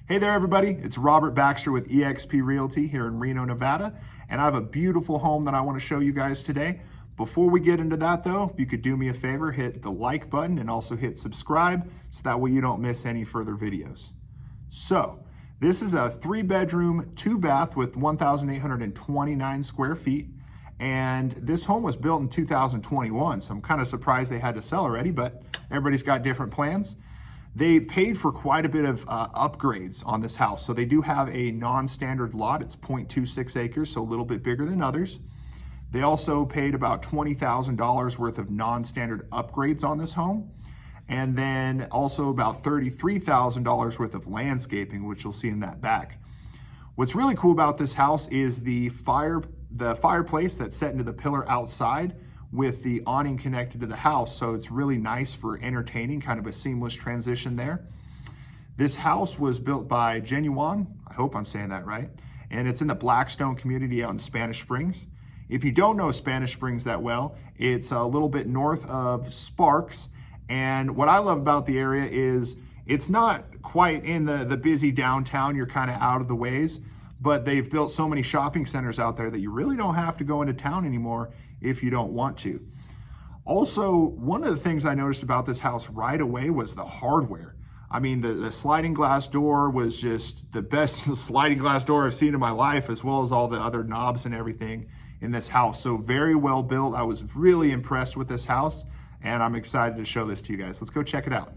Hey there everybody, it's Robert Baxter with eXp Realty here in Reno, Nevada, and I have a beautiful home that I want to show you guys today. Before we get into that though, if you could do me a favor, hit the like button and also hit subscribe so that way you don't miss any further videos. So, this is a 3-bedroom, 2-bath with 1,829 square feet, and this home was built in 2021, so I'm kind of surprised they had to sell already, but everybody's got different plans. They paid for quite a bit of upgrades on this house. So they do have a non-standard lot. It's 0.26 acres, so a little bit bigger than others. They also paid about $20,000 worth of non-standard upgrades on this home. And then also about $33,000 worth of landscaping, which you'll see in that back. What's really cool about this house is the fireplace that's set into the pillar outside with the awning connected to the house, so it's really nice for entertaining, kind of a seamless transition there. This house was built by Genuine, I hope I'm saying that right, and it's in the Blackstone Community out in Spanish Springs. If you don't know Spanish Springs that well, it's a little bit north of Sparks, and what I love about the area is it's not quite in the busy downtown, you're kind of out of the ways, but they've built so many shopping centers out there that you really don't have to go into town anymore if you don't want to. Also, one of the things I noticed about this house right away was the hardware. I mean, the sliding glass door was just the best sliding glass door I've seen in my life, as well as all the other knobs and everything in this house. So very well built. I was really impressed with this house, and I'm excited to show this to you guys. Let's go check it out.